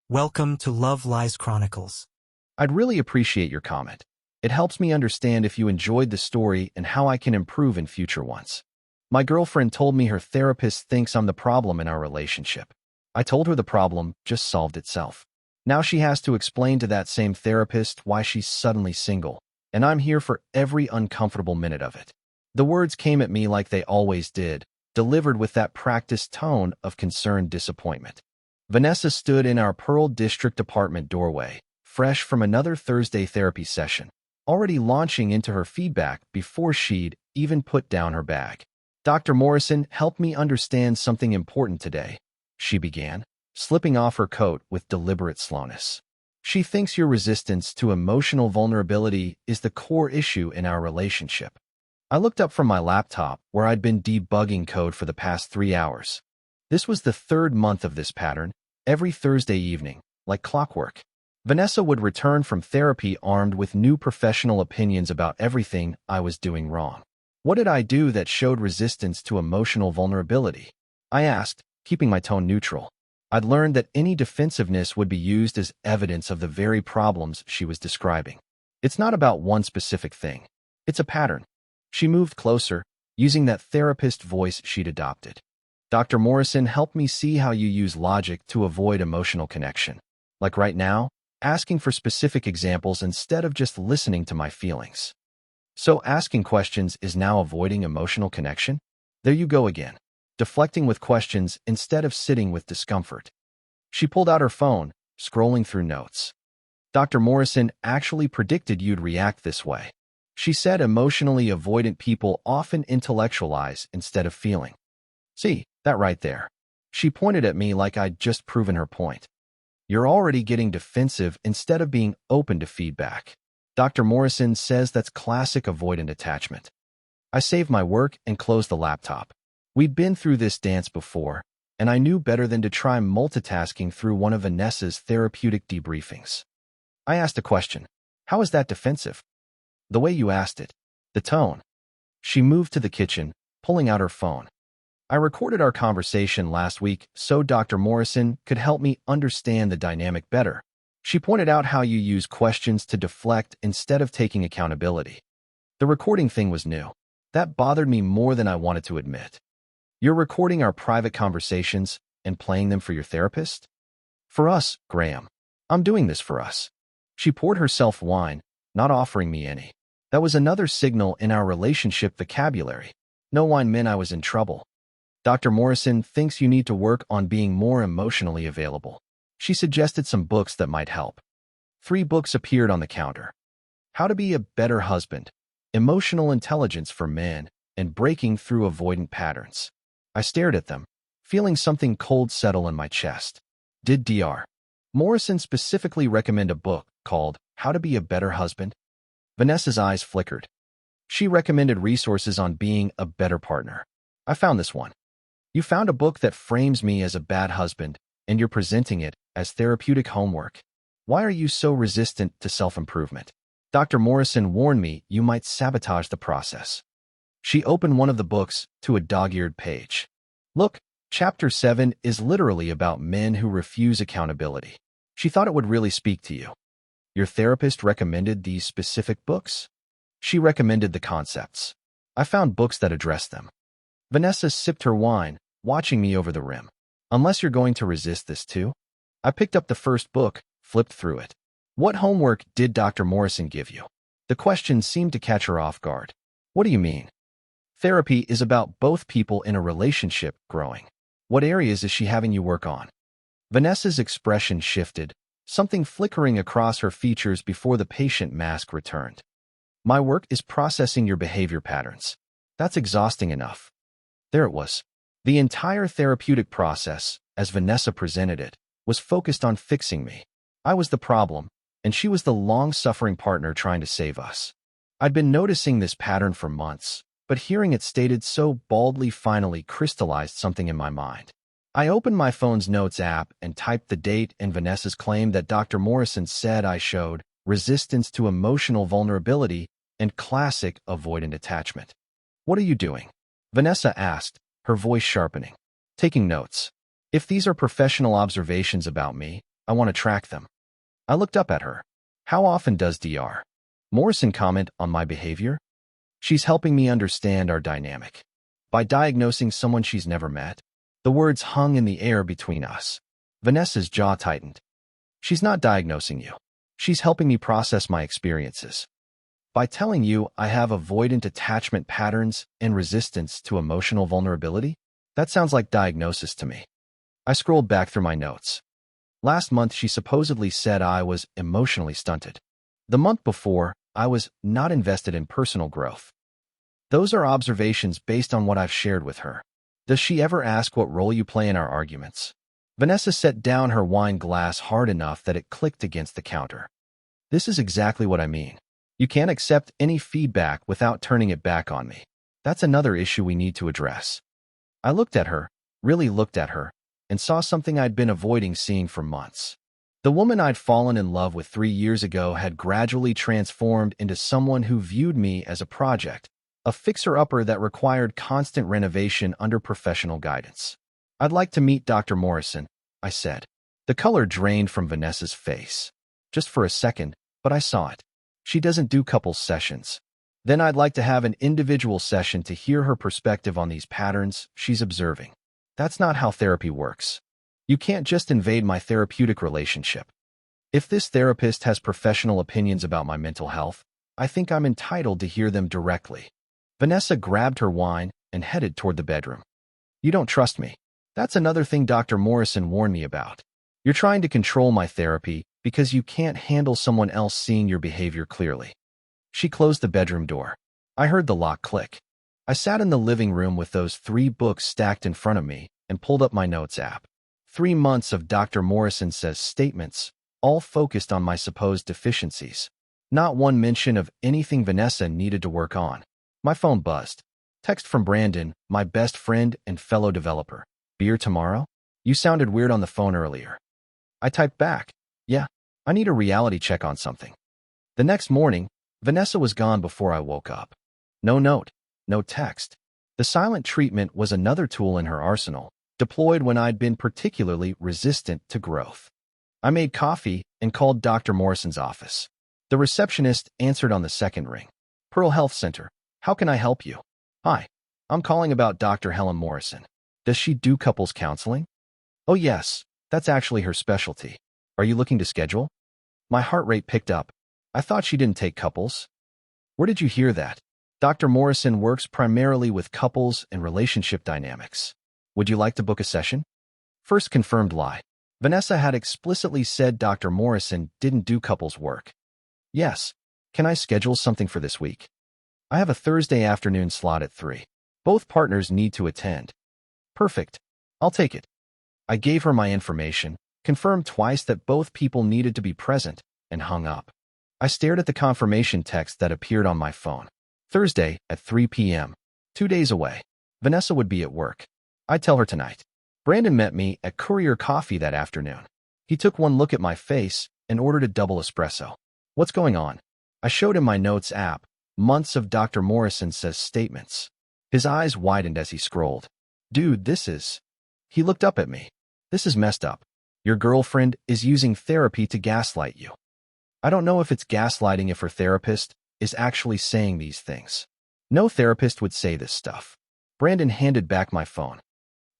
Welcome to Love Lies Chronicles. I'd really appreciate your comment. It helps me understand if you enjoyed the story and how I can improve in future ones. My girlfriend told me her therapist thinks I'm the problem in our relationship. I told her the problem just solved itself. Now she has to explain to that same therapist why she's suddenly single, and I'm here for every uncomfortable minute of it. The words came at me like they always did, delivered with that practiced tone of concerned disappointment. Vanessa stood in our Pearl District apartment doorway, fresh from another Thursday therapy session, already launching into her feedback before she'd even put down her bag. "Dr. Morrison helped me understand something important today," she began, slipping off her coat with deliberate slowness. "She thinks your resistance to emotional vulnerability is the core issue in our relationship." I looked up from my laptop, where I'd been debugging code for the past 3 hours. This was the third month of this pattern. Every Thursday evening, like clockwork, Vanessa would return from therapy armed with new professional opinions about everything I was doing wrong. What did I do that showed resistance to emotional vulnerability? I asked, keeping my tone neutral. I'd learned that any defensiveness would be used as evidence of the very problems she was describing. It's not about one specific thing. It's a pattern. She moved closer, using that therapist voice she'd adopted. "Dr. Morrison helped me see how you use logic to avoid emotional connection. Like right now, asking for specific examples instead of just listening to my feelings. So asking questions is now avoiding emotional connection? There you go again. Deflecting with questions instead of sitting with discomfort." She pulled out her phone, scrolling through notes. "Dr. Morrison actually predicted you'd react this way. She said emotionally avoidant people often intellectualize instead of feeling. See, that right there." She pointed at me like I'd just proven her point. "You're already getting defensive instead of being open to feedback. Dr. Morrison says that's classic avoidant attachment." I saved my work and closed the laptop. We'd been through this dance before, and I knew better than to try multitasking through one of Vanessa's therapeutic debriefings. I asked a question. "How is that defensive?" "The way you asked it. The tone." She moved to the kitchen, pulling out her phone. "I recorded our conversation last week so Dr. Morrison could help me understand the dynamic better. She pointed out how you use questions to deflect instead of taking accountability. The recording thing was new. That bothered me more than I wanted to admit." "You're recording our private conversations and playing them for your therapist?" "For us, Graham. I'm doing this for us." She poured herself wine, not offering me any. That was another signal in our relationship vocabulary. No wine meant I was in trouble. "Dr. Morrison thinks you need to work on being more emotionally available. She suggested some books that might help." 3 books appeared on the counter. How to Be a Better Husband, Emotional Intelligence for Men, and Breaking Through Avoidant Patterns. I stared at them, feeling something cold settle in my chest. Did Dr. Morrison specifically recommend a book called How to Be a Better Husband? Vanessa's eyes flickered. She recommended resources on being a better partner. I found this one. "You found a book that frames me as a bad husband, and you're presenting it as therapeutic homework. Why are you so resistant to self-improvement? Dr. Morrison warned me you might sabotage the process." She opened one of the books to a dog-eared page. "Look, Chapter 7 is literally about men who refuse accountability." She thought it would really speak to you. "Your therapist recommended these specific books?" "She recommended the concepts. I found books that address them." Vanessa sipped her wine, watching me over the rim. "Unless you're going to resist this too?" I picked up the first book, flipped through it. "What homework did Dr. Morrison give you?" The question seemed to catch her off guard. "What do you mean?" "Therapy is about both people in a relationship growing. What areas is she having you work on?" Vanessa's expression shifted, something flickering across her features before the patient mask returned. "My work is processing your behavior patterns. That's exhausting enough." There it was. The entire therapeutic process, as Vanessa presented it, was focused on fixing me. I was the problem, and she was the long-suffering partner trying to save us. I'd been noticing this pattern for months, but hearing it stated so baldly finally crystallized something in my mind. I opened my phone's notes app and typed the date and Vanessa's claim that Dr. Morrison said I showed resistance to emotional vulnerability and classic avoidant attachment. "What are you doing?" Vanessa asked, her voice sharpening. "Taking notes. If these are professional observations about me, I want to track them. I looked up at her. How often does Dr. Morrison comment on my behavior? She's helping me understand our dynamic. By diagnosing someone she's never met, the words hung in the air between us. Vanessa's jaw tightened. She's not diagnosing you. She's helping me process my experiences. By telling you I have avoidant attachment patterns and resistance to emotional vulnerability, that sounds like diagnosis to me. I scrolled back through my notes. Last month, she supposedly said I was emotionally stunted. The month before, I was not invested in personal growth. Those are observations based on what I've shared with her. Does she ever ask what role you play in our arguments? Vanessa set down her wine glass hard enough that it clicked against the counter. This is exactly what I mean. You can't accept any feedback without turning it back on me. That's another issue we need to address. I looked at her, really looked at her, and saw something I'd been avoiding seeing for months. The woman I'd fallen in love with 3 years ago had gradually transformed into someone who viewed me as a project, a fixer-upper that required constant renovation under professional guidance. I'd like to meet Dr. Morrison, I said. The color drained from Vanessa's face. Just for a second, but I saw it. She doesn't do couples sessions. Then I'd like to have an individual session to hear her perspective on these patterns she's observing. That's not how therapy works. You can't just invade my therapeutic relationship. If this therapist has professional opinions about my mental health, I think I'm entitled to hear them directly. Vanessa grabbed her wine and headed toward the bedroom. You don't trust me. That's another thing Dr. Morrison warned me about. You're trying to control my therapy because you can't handle someone else seeing your behavior clearly. She closed the bedroom door. I heard the lock click. I sat in the living room with those 3 books stacked in front of me and pulled up my notes app. 3 months of Dr. Morrison Says statements, all focused on my supposed deficiencies. Not one mention of anything Vanessa needed to work on. My phone buzzed. Text from Brandon, my best friend and fellow developer. Beer tomorrow? You sounded weird on the phone earlier. I typed back. Yeah, I need a reality check on something. The next morning, Vanessa was gone before I woke up. No note, no text. The silent treatment was another tool in her arsenal, deployed when I'd been particularly resistant to growth. I made coffee and called Dr. Morrison's office. The receptionist answered on the second ring. Pearl Health Center. How can I help you? Hi, I'm calling about Dr. Helen Morrison. Does she do couples counseling? Oh yes, that's actually her specialty. Are you looking to schedule? My heart rate picked up. I thought she didn't take couples. Where did you hear that? Dr. Morrison works primarily with couples and relationship dynamics. Would you like to book a session? First confirmed lie. Vanessa had explicitly said Dr. Morrison didn't do couples work. Yes. Can I schedule something for this week? I have a Thursday afternoon slot at 3. Both partners need to attend. Perfect. I'll take it. I gave her my information, confirmed twice that both people needed to be present, and hung up. I stared at the confirmation text that appeared on my phone. Thursday at 3 p.m. 2 days away. Vanessa would be at work. I'd tell her tonight. Brandon met me at Courier Coffee that afternoon. He took one look at my face and ordered a double espresso. What's going on? I showed him my notes app, months of Dr. Morrison Says statements. His eyes widened as he scrolled. Dude, this is... He looked up at me. This is messed up. Your girlfriend is using therapy to gaslight you. I don't know if it's gaslighting if her therapist is actually saying these things. No therapist would say this stuff. Brandon handed back my phone.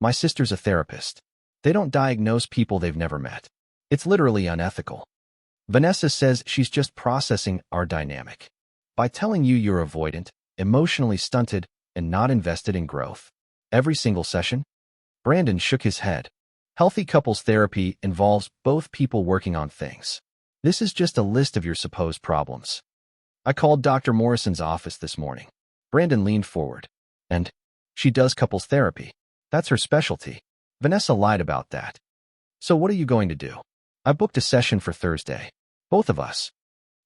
My sister's a therapist. They don't diagnose people they've never met. It's literally unethical. Vanessa says she's just processing our dynamic. By telling you you're avoidant, emotionally stunted, and not invested in growth. Every single session? Brandon shook his head. Healthy couples therapy involves both people working on things. This is just a list of your supposed problems. I called Dr. Morrison's office this morning. Brandon leaned forward. And she does couples therapy. That's her specialty. Vanessa lied about that. So what are you going to do? I booked a session for Thursday. Both of us.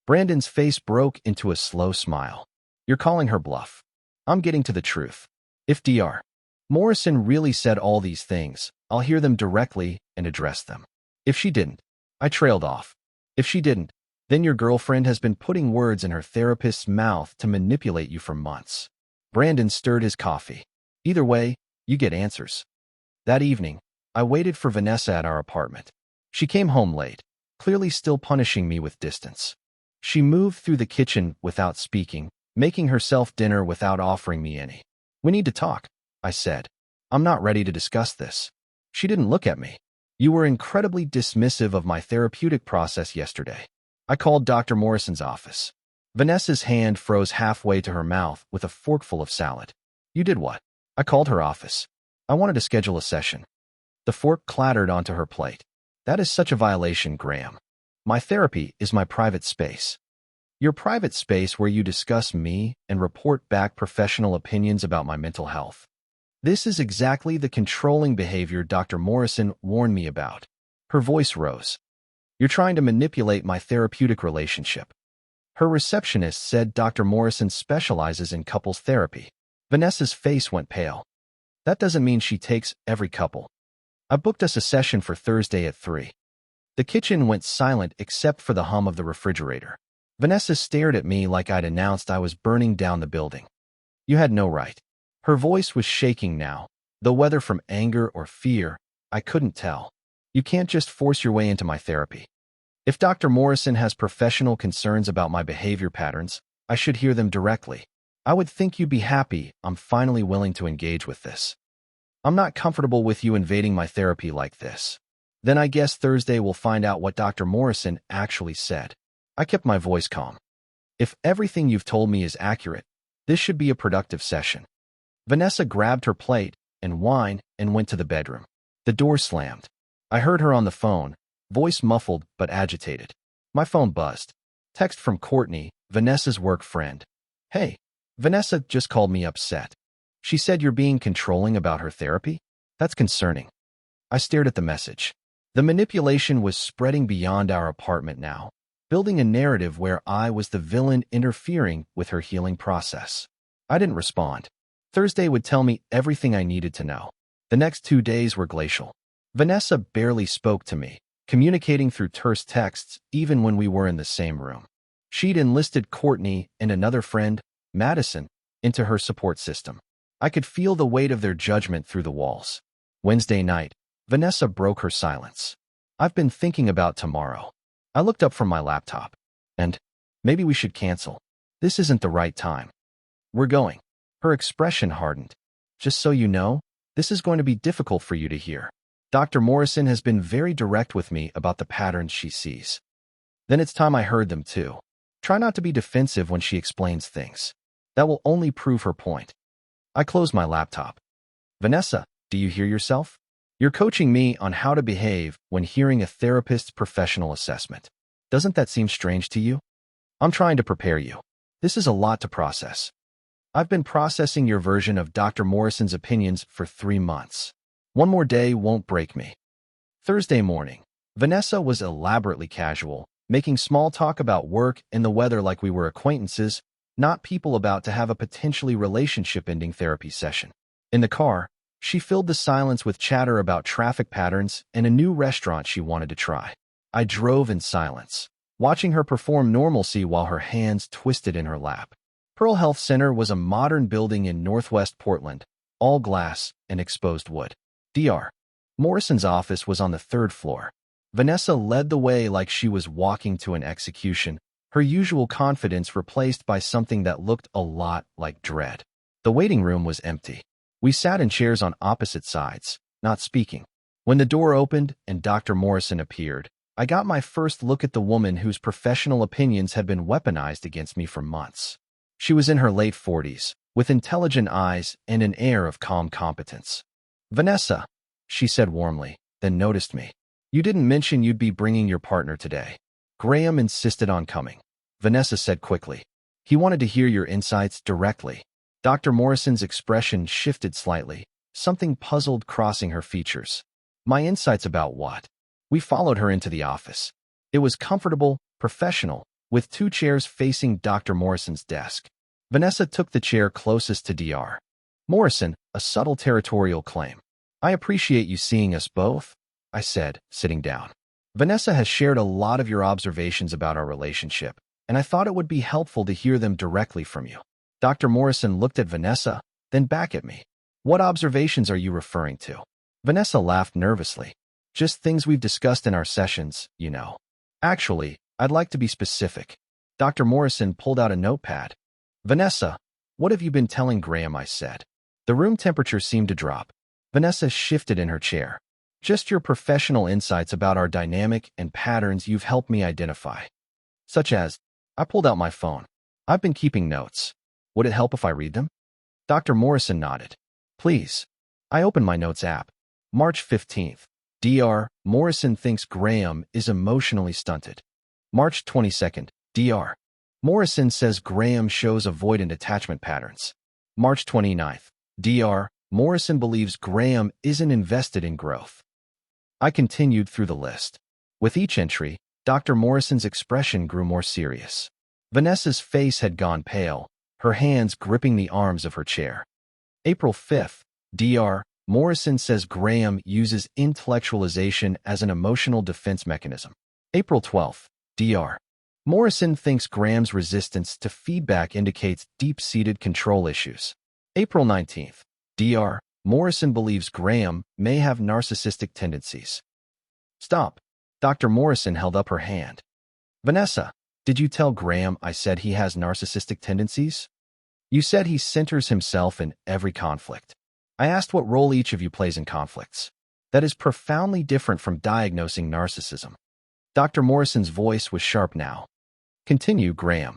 Brandon's face broke into a slow smile. You're calling her bluff. I'm getting to the truth. If Dr. Morrison really said all these things, I'll hear them directly and address them. If she didn't, I trailed off. If she didn't, then your girlfriend has been putting words in her therapist's mouth to manipulate you for months. Brandon stirred his coffee. Either way, you get answers. That evening, I waited for Vanessa at our apartment. She came home late, clearly still punishing me with distance. She moved through the kitchen without speaking, making herself dinner without offering me any. "We need to talk," I said. "I'm not ready to discuss this." She didn't look at me. "You were incredibly dismissive of my therapeutic process yesterday." I called Dr. Morrison's office. Vanessa's hand froze halfway to her mouth with a forkful of salad. "You did what?" I called her office. "I wanted to schedule a session." The fork clattered onto her plate. "That is such a violation, Graham. My therapy is my private space." "Your private space where you discuss me and report back professional opinions about my mental health." This is exactly the controlling behavior Dr. Morrison warned me about. Her voice rose. "You're trying to manipulate my therapeutic relationship." Her receptionist said Dr. Morrison specializes in couples therapy. Vanessa's face went pale. "That doesn't mean she takes every couple." "I booked us a session for Thursday at 3. The kitchen went silent except for the hum of the refrigerator. Vanessa stared at me like I'd announced I was burning down the building. "You had no right." Her voice was shaking now, though whether from anger or fear, I couldn't tell. "You can't just force your way into my therapy. If Dr. Morrison has professional concerns about my behavior patterns, I should hear them directly. I would think you'd be happy I'm finally willing to engage with this. I'm not comfortable with you invading my therapy like this." "Then I guess Thursday we'll find out what Dr. Morrison actually said." I kept my voice calm. "If everything you've told me is accurate, this should be a productive session." Vanessa grabbed her plate and wine and went to the bedroom. The door slammed. I heard her on the phone, voice muffled but agitated. My phone buzzed. Text from Courtney, Vanessa's work friend. "Hey, Vanessa just called me upset. She said you're being controlling about her therapy? That's concerning." I stared at the message. The manipulation was spreading beyond our apartment now, building a narrative where I was the villain interfering with her healing process. I didn't respond. Thursday would tell me everything I needed to know. The next 2 days were glacial. Vanessa barely spoke to me, communicating through terse texts even when we were in the same room. She'd enlisted Courtney and another friend, Madison, into her support system. I could feel the weight of their judgment through the walls. Wednesday night, Vanessa broke her silence. "I've been thinking about tomorrow." I looked up from my laptop. "And maybe we should cancel. This isn't the right time." "We're going." Her expression hardened. "Just so you know, this is going to be difficult for you to hear. Dr. Morrison has been very direct with me about the patterns she sees." Then it's time I heard them too. Try not to be defensive when she explains things. That will only prove her point. I closed my laptop. "Vanessa, do you hear yourself? You're coaching me on how to behave when hearing a therapist's professional assessment. Doesn't that seem strange to you? I'm trying to prepare you. This is a lot to process. I've been processing your version of Dr. Morrison's opinions for 3 months. One more day won't break me." Thursday morning, Vanessa was elaborately casual, making small talk about work and the weather like we were acquaintances, not people about to have a potentially relationship-ending therapy session. In the car, she filled the silence with chatter about traffic patterns and a new restaurant she wanted to try. I drove in silence, watching her perform normalcy while her hands twisted in her lap. Pearl Health Center was a modern building in northwest Portland, all glass and exposed wood. Dr. Morrison's office was on the 3rd floor. Vanessa led the way like she was walking to an execution, her usual confidence replaced by something that looked a lot like dread. The waiting room was empty. We sat in chairs on opposite sides, not speaking. When the door opened and Dr. Morrison appeared, I got my first look at the woman whose professional opinions had been weaponized against me for months. She was in her late 40s, with intelligent eyes and an air of calm competence. "Vanessa," she said warmly, then noticed me. "You didn't mention you'd be bringing your partner today." "Graham insisted on coming," Vanessa said quickly. "He wanted to hear your insights directly." Dr. Morrison's expression shifted slightly, something puzzled crossing her features. "My insights about what?" We followed her into the office. It was comfortable, professional, with 2 chairs facing Dr. Morrison's desk. Vanessa took the chair closest to Dr. Morrison, a subtle territorial claim. "I appreciate you seeing us both," I said, sitting down. "Vanessa has shared a lot of your observations about our relationship, and I thought it would be helpful to hear them directly from you." Dr. Morrison looked at Vanessa, then back at me. "What observations are you referring to?" Vanessa laughed nervously. Just things we've discussed in our sessions, you know. Actually, I'd like to be specific. Dr. Morrison pulled out a notepad. Vanessa, what have you been telling Graham? I said. The room temperature seemed to drop. Vanessa shifted in her chair. Just your professional insights about our dynamic and patterns you've helped me identify. Such as, I pulled out my phone. I've been keeping notes. Would it help if I read them? Dr. Morrison nodded. Please. I opened my notes app. March 15th. Dr. Morrison thinks Graham is emotionally stunted. March 22nd. Dr. Morrison says Graham shows avoidant attachment patterns. March 29th. Dr. Morrison believes Graham isn't invested in growth. I continued through the list. With each entry, Dr. Morrison's expression grew more serious. Vanessa's face had gone pale, her hands gripping the arms of her chair. April 5th. Dr. Morrison says Graham uses intellectualization as an emotional defense mechanism. April 12th. Dr. Morrison thinks Graham's resistance to feedback indicates deep-seated control issues. April 19th. Dr. Morrison believes Graham may have narcissistic tendencies. Stop. Dr. Morrison held up her hand. Vanessa, did you tell Graham I said he has narcissistic tendencies? You said he centers himself in every conflict. I asked what role each of you plays in conflicts. That is profoundly different from diagnosing narcissism. Dr. Morrison's voice was sharp now. Continue, Graham.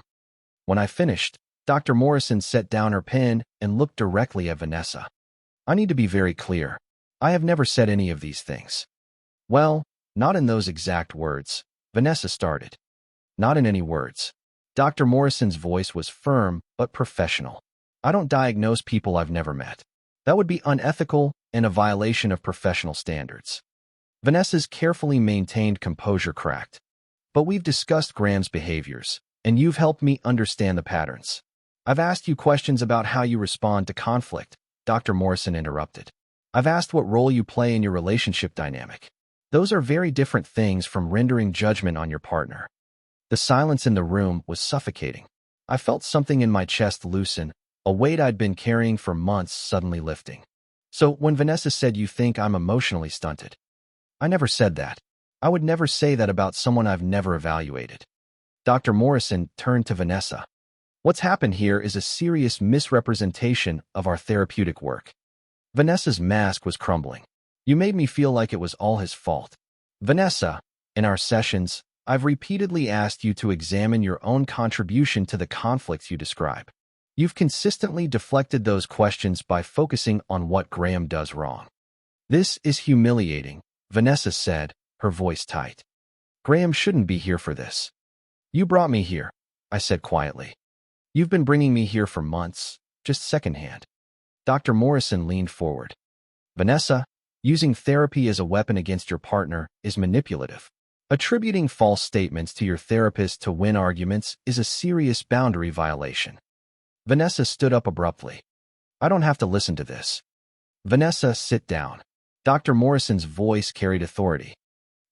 When I finished, Dr. Morrison set down her pen and looked directly at Vanessa. I need to be very clear. I have never said any of these things. Well, not in those exact words, Vanessa started. Not in any words. Dr. Morrison's voice was firm but professional. I don't diagnose people I've never met. That would be unethical and a violation of professional standards. Vanessa's carefully maintained composure cracked. But we've discussed Graham's behaviors, and you've helped me understand the patterns. I've asked you questions about how you respond to conflict, Dr. Morrison interrupted. I've asked what role you play in your relationship dynamic. Those are very different things from rendering judgment on your partner. The silence in the room was suffocating. I felt something in my chest loosen, a weight I'd been carrying for months suddenly lifting. So when Vanessa said you think I'm emotionally stunted, I never said that. I would never say that about someone I've never evaluated. Dr. Morrison turned to Vanessa. What's happened here is a serious misrepresentation of our therapeutic work. Vanessa's mask was crumbling. You made me feel like it was all his fault. Vanessa, in our sessions, I've repeatedly asked you to examine your own contribution to the conflicts you describe. You've consistently deflected those questions by focusing on what Graham does wrong. This is humiliating, Vanessa said, her voice tight. Graham shouldn't be here for this. You brought me here, I said quietly. You've been bringing me here for months, just secondhand. Dr. Morrison leaned forward. Vanessa, using therapy as a weapon against your partner is manipulative. Attributing false statements to your therapist to win arguments is a serious boundary violation. Vanessa stood up abruptly. I don't have to listen to this. Vanessa, sit down. Dr. Morrison's voice carried authority.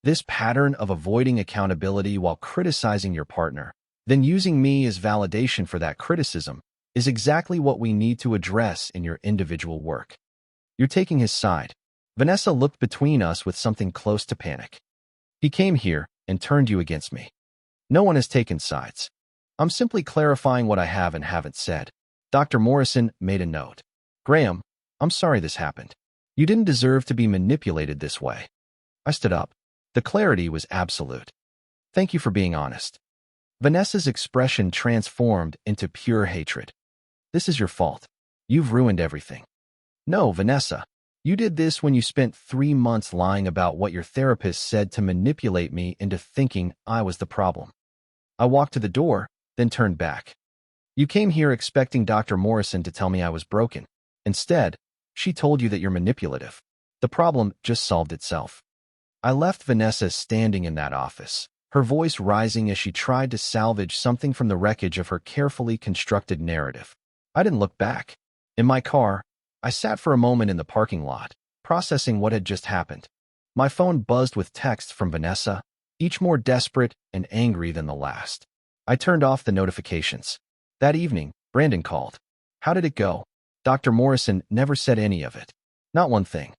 This pattern of avoiding accountability while criticizing your partner, then using me as validation for that criticism, is exactly what we need to address in your individual work. You're taking his side. Vanessa looked between us with something close to panic. He came here and turned you against me. No one has taken sides. I'm simply clarifying what I have and haven't said. Dr. Morrison made a note. Graham, I'm sorry this happened. You didn't deserve to be manipulated this way. I stood up. The clarity was absolute. Thank you for being honest. Vanessa's expression transformed into pure hatred. This is your fault. You've ruined everything. No, Vanessa. You did this when you spent 3 months lying about what your therapist said to manipulate me into thinking I was the problem. I walked to the door, then turned back. You came here expecting Dr. Morrison to tell me I was broken. Instead, she told you that you're manipulative. The problem just solved itself. I left Vanessa standing in that office, her voice rising as she tried to salvage something from the wreckage of her carefully constructed narrative. I didn't look back. In my car, I sat for a moment in the parking lot, processing what had just happened. My phone buzzed with texts from Vanessa, each more desperate and angry than the last. I turned off the notifications. That evening, Brandon called. How did it go? Dr. Morrison never said any of it. Not one thing.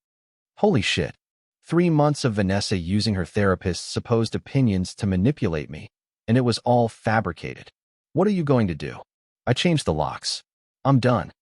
Holy shit. 3 months of Vanessa using her therapist's supposed opinions to manipulate me, and it was all fabricated. What are you going to do? I changed the locks. I'm done.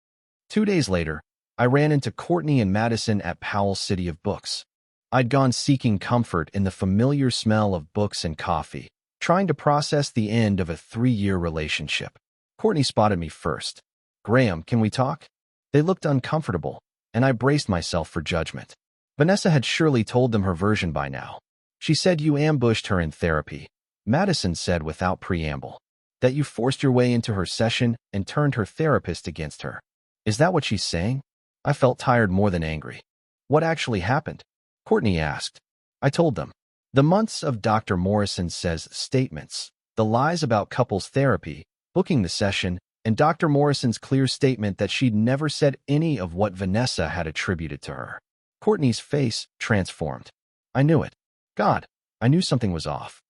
2 days later, I ran into Courtney and Madison at Powell's City of Books. I'd gone seeking comfort in the familiar smell of books and coffee, trying to process the end of a 3-year relationship. Courtney spotted me first. "Graham, can we talk?" They looked uncomfortable, and I braced myself for judgment. Vanessa had surely told them her version by now. "She said you ambushed her in therapy," Madison said without preamble. "That you forced your way into her session and turned her therapist against her. Is that what she's saying?" I felt tired more than angry. "What actually happened?" Courtney asked. I told them. The months of Dr. Morrison Says statements, the lies about couples therapy, booking the session, and Dr. Morrison's clear statement that she'd never said any of what Vanessa had attributed to her. Courtney's face transformed. I knew it. God, I knew something was off.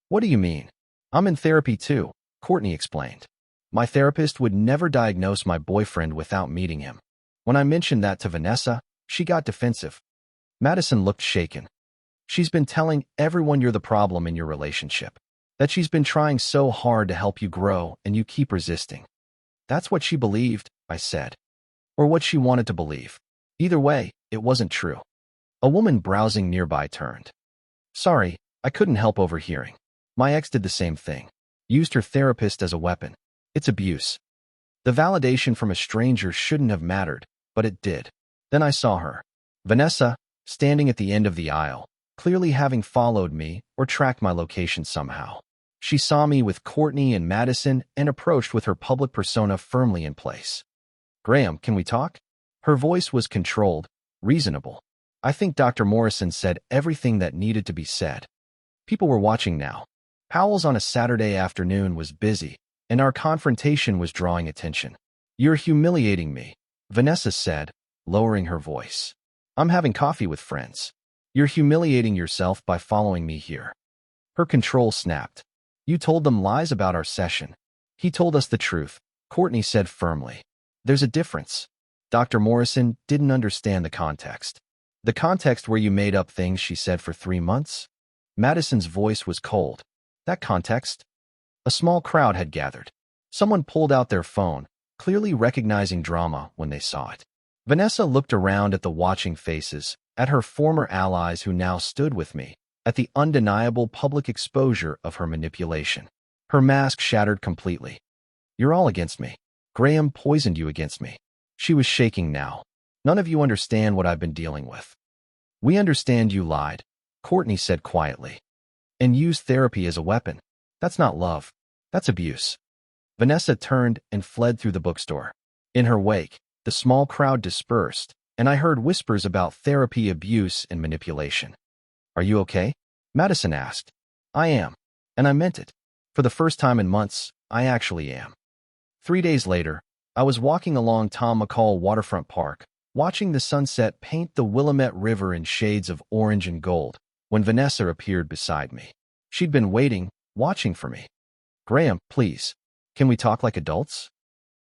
"What do you mean?" "I'm in therapy too," Courtney explained. "My therapist would never diagnose my boyfriend without meeting him. When I mentioned that to Vanessa, she got defensive." Madison looked shaken. "She's been telling everyone you're the problem in your relationship. That she's been trying so hard to help you grow and you keep resisting." "That's what she believed," I said. "Or what she wanted to believe. Either way, it wasn't true." A woman browsing nearby turned. "Sorry, I couldn't help overhearing. My ex did the same thing. Used her therapist as a weapon. It's abuse. The validation from a stranger shouldn't have mattered, but it did." Then I saw her. Vanessa, standing at the end of the aisle, clearly having followed me or tracked my location somehow. She saw me with Courtney and Madison and approached with her public persona firmly in place. "Graham, can we talk?" Her voice was controlled, reasonable. I think Dr. Morrison said everything that needed to be said. People were watching now. Powell's on a Saturday afternoon was busy, and our confrontation was drawing attention. "You're humiliating me," Vanessa said, lowering her voice. "I'm having coffee with friends. You're humiliating yourself by following me here." Her control snapped. "You told them lies about our session." "He told us the truth," Courtney said firmly. "There's a difference." Dr. Morrison didn't understand the context. "The context where you made up things she said for 3 months?" Madison's voice was cold. "That context?" A small crowd had gathered. Someone pulled out their phone, clearly recognizing drama when they saw it. Vanessa looked around at the watching faces, at her former allies who now stood with me, at the undeniable public exposure of her manipulation. Her mask shattered completely. "You're all against me. Graham poisoned you against me." She was shaking now. "None of you understand what I've been dealing with." "We understand you lied," Courtney said quietly. "And used therapy as a weapon. That's not love. That's abuse." Vanessa turned and fled through the bookstore. In her wake, the small crowd dispersed, and I heard whispers about therapy abuse and manipulation. "Are you okay?" Madison asked. "I am. And I meant it. For the first time in months, I actually am." 3 days later, I was walking along Tom McCall Waterfront Park, watching the sunset paint the Willamette River in shades of orange and gold, when Vanessa appeared beside me. She'd been waiting, watching for me. "Graham, please. Can we talk like adults?"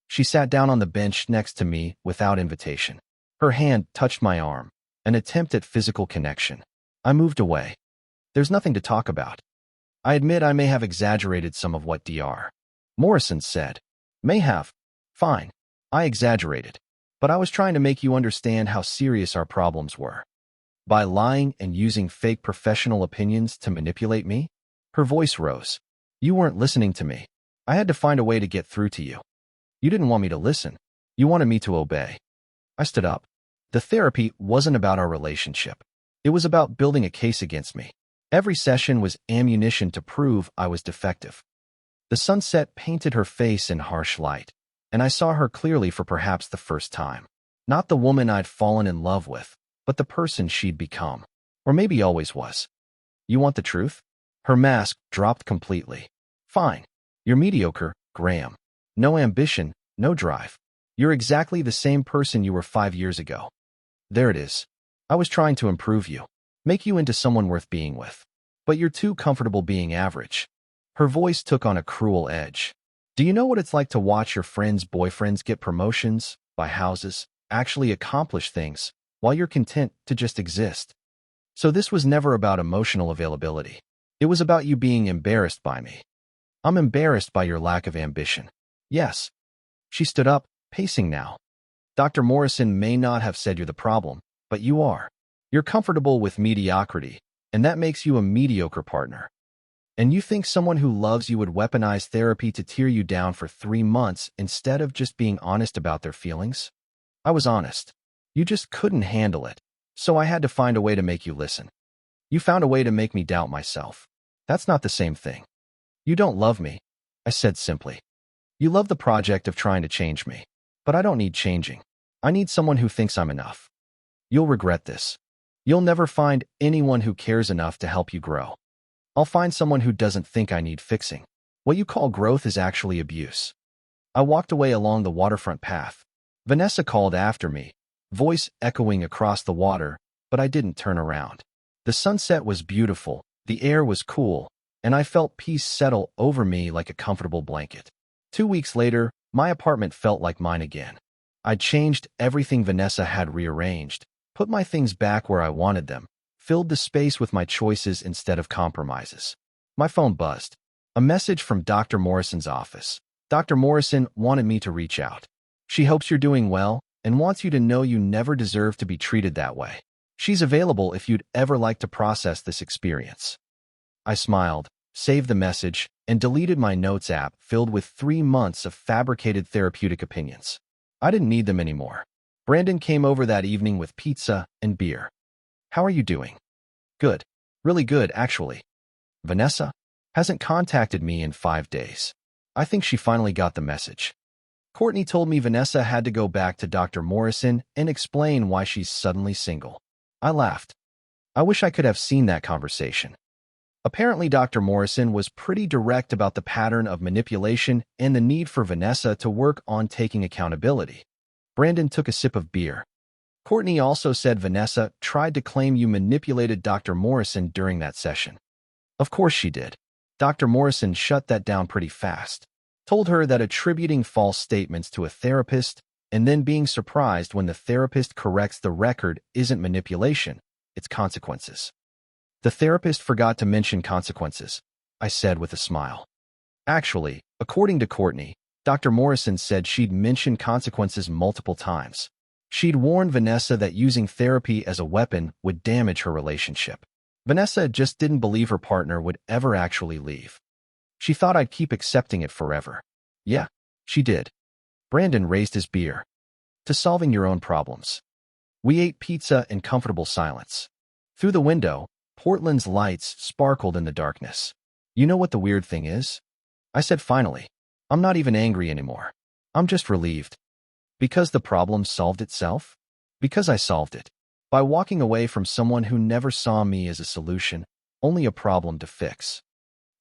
She sat down on the bench next to me without invitation. Her hand touched my arm, an attempt at physical connection. I moved away. "There's nothing to talk about." I admit I may have exaggerated some of what Dr. Morrison said. "May have. Fine. I exaggerated. But I was trying to make you understand how serious our problems were." "By lying and using fake professional opinions to manipulate me?" Her voice rose. "You weren't listening to me. I had to find a way to get through to you. You didn't want me to listen. You wanted me to obey." I stood up. The therapy wasn't about our relationship. It was about building a case against me. Every session was ammunition to prove I was defective. The sunset painted her face in harsh light, and I saw her clearly for perhaps the first time. Not the woman I'd fallen in love with, but the person she'd become. Or maybe always was. "You want the truth?" Her mask dropped completely. "Fine. You're mediocre, Graham. No ambition, no drive. You're exactly the same person you were 5 years ago. There it is. I was trying to improve you, make you into someone worth being with. But you're too comfortable being average." Her voice took on a cruel edge. "Do you know what it's like to watch your friends' boyfriends get promotions, buy houses, actually accomplish things, while you're content to just exist?" So this was never about emotional availability. It was about you being embarrassed by me. I'm embarrassed by your lack of ambition. Yes. She stood up, pacing now. Dr. Morrison may not have said you're the problem, but you are. You're comfortable with mediocrity, and that makes you a mediocre partner. And you think someone who loves you would weaponize therapy to tear you down for 3 months instead of just being honest about their feelings? I was honest. You just couldn't handle it, so I had to find a way to make you listen. You found a way to make me doubt myself. That's not the same thing. You don't love me, I said simply. You love the project of trying to change me, but I don't need changing. I need someone who thinks I'm enough. You'll regret this. You'll never find anyone who cares enough to help you grow. I'll find someone who doesn't think I need fixing. What you call growth is actually abuse. I walked away along the waterfront path. Vanessa called after me, voice echoing across the water, but I didn't turn around. The sunset was beautiful, the air was cool, and I felt peace settle over me like a comfortable blanket. 2 weeks later, my apartment felt like mine again. I'd changed everything Vanessa had rearranged, put my things back where I wanted them, filled the space with my choices instead of compromises. My phone buzzed. A message from Dr. Morrison's office. Dr. Morrison wanted me to reach out. She hopes you're doing well and wants you to know you never deserve to be treated that way. She's available if you'd ever like to process this experience. I smiled, saved the message, and deleted my notes app filled with 3 months of fabricated therapeutic opinions. I didn't need them anymore. Brandon came over that evening with pizza and beer. How are you doing? Good. Really good, actually. Vanessa hasn't contacted me in 5 days. I think she finally got the message. Courtney told me Vanessa had to go back to Dr. Morrison and explain why she's suddenly single. I laughed. I wish I could have seen that conversation. Apparently, Dr. Morrison was pretty direct about the pattern of manipulation and the need for Vanessa to work on taking accountability. Brandon took a sip of beer. Courtney also said Vanessa tried to claim you manipulated Dr. Morrison during that session. Of course she did. Dr. Morrison shut that down pretty fast. Told her that attributing false statements to a therapist and then being surprised when the therapist corrects the record isn't manipulation, it's consequences. The therapist forgot to mention consequences, I said with a smile. Actually, according to Courtney, Dr. Morrison said she'd mentioned consequences multiple times. She'd warned Vanessa that using therapy as a weapon would damage her relationship. Vanessa just didn't believe her partner would ever actually leave. She thought I'd keep accepting it forever. Yeah, she did. Brandon raised his beer. To solving your own problems. We ate pizza in comfortable silence. Through the window, Portland's lights sparkled in the darkness. You know what the weird thing is? I said finally. I'm not even angry anymore. I'm just relieved. Because the problem solved itself? Because I solved it. By walking away from someone who never saw me as a solution, only a problem to fix.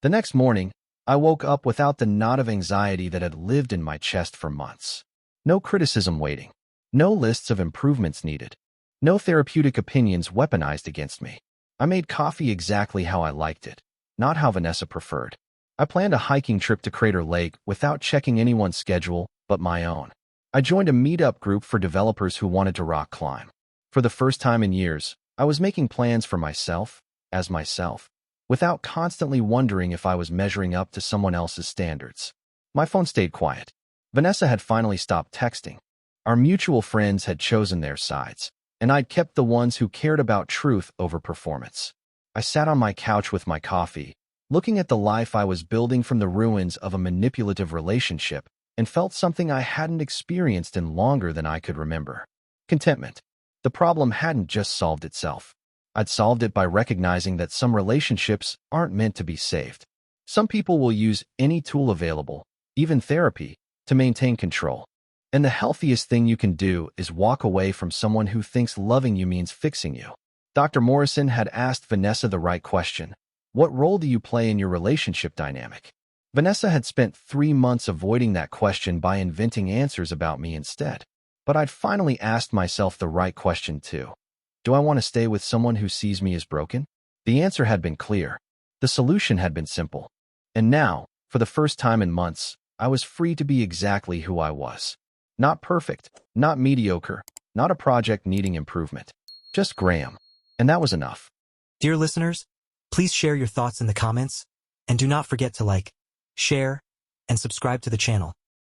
The next morning, I woke up without the knot of anxiety that had lived in my chest for months. No criticism waiting. No lists of improvements needed. No therapeutic opinions weaponized against me. I made coffee exactly how I liked it, not how Vanessa preferred. I planned a hiking trip to Crater Lake without checking anyone's schedule but my own. I joined a meetup group for developers who wanted to rock climb. For the first time in years, I was making plans for myself, as myself, without constantly wondering if I was measuring up to someone else's standards. My phone stayed quiet. Vanessa had finally stopped texting. Our mutual friends had chosen their sides, and I'd kept the ones who cared about truth over performance. I sat on my couch with my coffee, looking at the life I was building from the ruins of a manipulative relationship, and felt something I hadn't experienced in longer than I could remember. Contentment. The problem hadn't just solved itself. I'd solved it by recognizing that some relationships aren't meant to be saved. Some people will use any tool available, even therapy, to maintain control. And the healthiest thing you can do is walk away from someone who thinks loving you means fixing you. Dr. Morrison had asked Vanessa the right question. What role do you play in your relationship dynamic? Vanessa had spent 3 months avoiding that question by inventing answers about me instead. But I'd finally asked myself the right question too. Do I want to stay with someone who sees me as broken? The answer had been clear. The solution had been simple. And now, for the first time in months, I was free to be exactly who I was. Not perfect, not mediocre, not a project needing improvement. Just Graham. And that was enough. Dear listeners, please share your thoughts in the comments, and do not forget to like, share, and subscribe to the channel.